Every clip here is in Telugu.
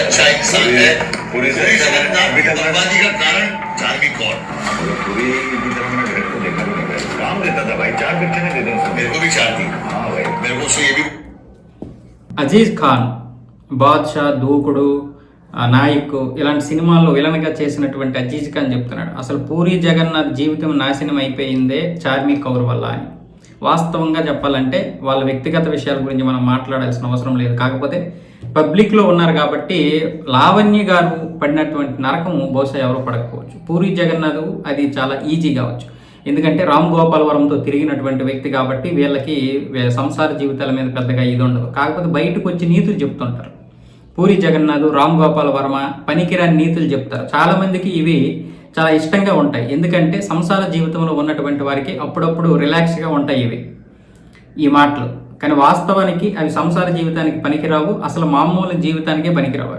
अच्छा इंसान है। पूरी जगन्नाथ की बर्बादी का कारण चार्मी कौन? पूरी की तरह मैंने घर को देखा भी नहीं, काम देता था भाई, 4 पिक्चर देते हैं, मेरे को भी 4 दी। हाँ भाई, मेरे को उससे ये भी అజీజ్ ఖాన్ బాద్షా, దూకుడు, నాయక్ ఇలాంటి సినిమాల్లో విలన్గా చేసినటువంటి అజీజ్ ఖాన్ చెప్తున్నాడు అసలు పూరి జగన్నాథ్ జీవితం నాశనం అయిపోయిందే చార్మి కౌర్ వల్ల అని. వాస్తవంగా చెప్పాలంటే వాళ్ళ వ్యక్తిగత విషయాల గురించి మనం మాట్లాడాల్సిన అవసరం లేదు. కాకపోతే పబ్లిక్లో ఉన్నారు కాబట్టి లావణ్య గారు పడినటువంటి నరకం బహుశా ఎవరో పడకపోవచ్చు. పూరి జగన్నాథ్ అది చాలా ఈజీ కావచ్చు, ఎందుకంటే రామ్ గోపాల్ వరంతో తిరిగినటువంటి వ్యక్తి కాబట్టి వీళ్ళకి సంసార జీవితాల మీద పెద్దగా ఇది ఉండదు. కాకపోతే బయటకు వచ్చి నీతులు చెప్తుంటారు. పూరి జగన్నాథ్, రామ్ గోపాల్ వర్మ పనికిరాని నీతులు చెప్తారు. చాలామందికి ఇవి చాలా ఇష్టంగా ఉంటాయి, ఎందుకంటే సంసార జీవితంలో ఉన్నటువంటి వారికి అప్పుడప్పుడు రిలాక్స్గా ఉంటాయి ఇవి ఈ మాటలు. కానీ వాస్తవానికి అవి సంసార జీవితానికి పనికిరావు, అసలు మామూలు జీవితానికే పనికిరావు.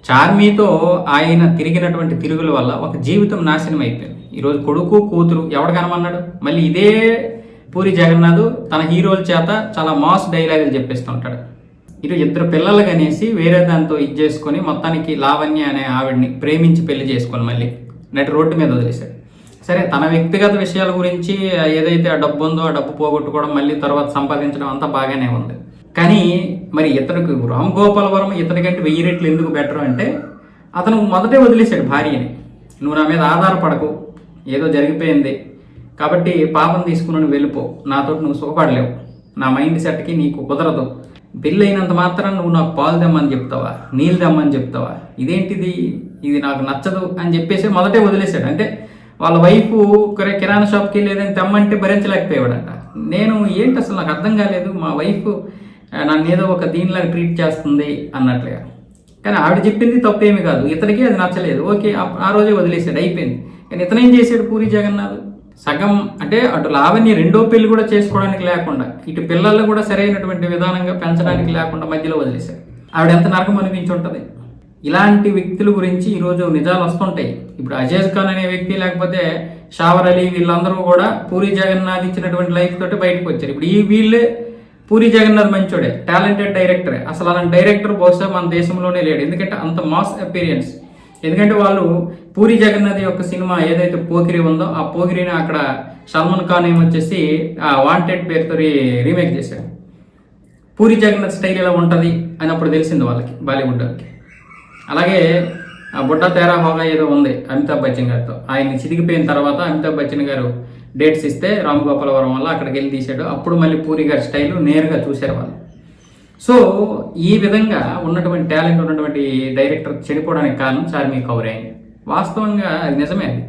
చార్మీతో ఆయన తిరిగినటువంటి తిరుగుల వల్ల ఒక జీవితం నాశనం అయిపోయింది. ఈరోజు కొడుకు కూతురు ఎవడు కనమన్నాడు? మళ్ళీ ఇదే పూరి జగన్నాథ్ తన హీరోల చేత చాలా మాస్ డైలాగులు చెప్పేస్తుంటాడు. ఈరోజు 2 పిల్లలు కనేసి వేరే దాంతో ఇది చేసుకొని మొత్తానికి లావణ్య అనే ఆవిడ్ని ప్రేమించి పెళ్లి చేసుకొని మళ్ళీ నటి రోడ్డు మీద వదిలేశాడు. సరే, తన వ్యక్తిగత విషయాల గురించి ఏదైతే ఆ డబ్బు ఉందో ఆ డబ్బు పోగొట్టుకోవడం మళ్ళీ తర్వాత సంపాదించడం అంతా బాగానే ఉంది. కానీ మరి ఇతనికి రామ్ గోపాల్ వర్మ ఇతనికంటే 1000 రెట్లు ఎందుకు బెటర్ అంటే అతను మొదటే వదిలేశాడు భార్యని. నువ్వు నా మీద ఆధారపడకు, ఏదో జరిగిపోయింది కాబట్టి పాపం తీసుకుని నువ్వు వెళ్ళిపో, నాతో నువ్వు సుఖపడలేవు, నా మైండ్ సెట్కి నీకు కుదరదు, పెళ్ళి అయినంత మాత్రం నువ్వు నాకు పాలు తెమ్మని చెప్తావా, నీళ్ళు తెమ్మని చెప్తావా, ఇదేంటిది, ఇది నాకు నచ్చదు అని చెప్పేసి మొదటే వదిలేశాడు. అంటే వాళ్ళ వైఫ్ కిరాణా షాప్కి వెళ్ళి ఏదైనా తెమ్మంటే భరించలేకపోయాడంట. నేను ఏంటి అసలు నాకు అర్థం కాలేదు, మా వైఫ్ నన్ను ఏదో ఒక దీనిలాగా ట్రీట్ చేస్తుంది అన్నట్లుగా. కానీ ఆవిడ చెప్పింది తప్పేమీ కాదు, ఇతనికి అది నచ్చలేదు, ఓకే ఆ రోజే వదిలేసాడు, అయిపోయింది. కానీ ఇతను ఏం చేశాడు పూరి జగన్నాథ్? సగం అంటే అటు లావణ్య రెండో పెళ్లి కూడా చేసుకోవడానికి లేకుండా, ఇటు పిల్లలు కూడా సరైనటువంటి విధానంగా పెంచడానికి లేకుండా మధ్యలో వదిలేశాడు. ఆవిడ ఎంత నరకం అనిపించి ఉంటుంది. ఇలాంటి వ్యక్తుల గురించి ఈరోజు నిజాలు వస్తుంటాయి. ఇప్పుడు అజీజ్ ఖాన్ అనే వ్యక్తి, లేకపోతే షావర్ అలీ, వీళ్ళందరూ కూడా పూరి జగన్నాథ్ ఇచ్చినటువంటి లైఫ్ తోటి బయటకు వచ్చారు. ఇప్పుడు వీళ్ళే పూరి జగన్నాథ్ మంచోడే, టాలెంటెడ్ డైరెక్టరే. అసలు అలాంటి డైరెక్టర్ బహుశా మన దేశంలోనే లేడు, ఎందుకంటే అంత మాస్ అపీరియన్స్. ఎందుకంటే వాళ్ళు పూరి జగన్నాథ్ యొక్క సినిమా ఏదైతే పోకిరి ఉందో ఆ పోకిరిని అక్కడ సల్మాన్ ఖాన్ ఏమొచ్చేసి వాంటెడ్ పేరుతో రీమేక్ చేశాడు. పూరి జగన్నాథ్ స్టైల్ ఎలా ఉంటుంది అని అప్పుడు తెలిసింది వాళ్ళకి, బాలీవుడ్ వాళ్ళకి. అలాగే బుడ్డా తేరా హోగా ఏదో ఉంది అమితాబ్ బచ్చన్ గారితో, ఆయన్ని చితికిపోయిన తర్వాత అమితాబ్ బచ్చన్ గారు డేట్స్ ఇస్తే రామ్ గోపాల్ వర్మ వల్ల అక్కడికి వెళ్ళి తీశాడు. అప్పుడు మళ్ళీ పూరి గారి స్టైల్ నేరుగా చూశారు వాళ్ళు. సో ఈ విధంగా ఉన్నటువంటి టాలెంట్ ఉన్నటువంటి డైరెక్టర్ చెడిపోవడానికి కారణం చార్మి కౌర్ అయింది. వాస్తవంగా అది నిజమే. అది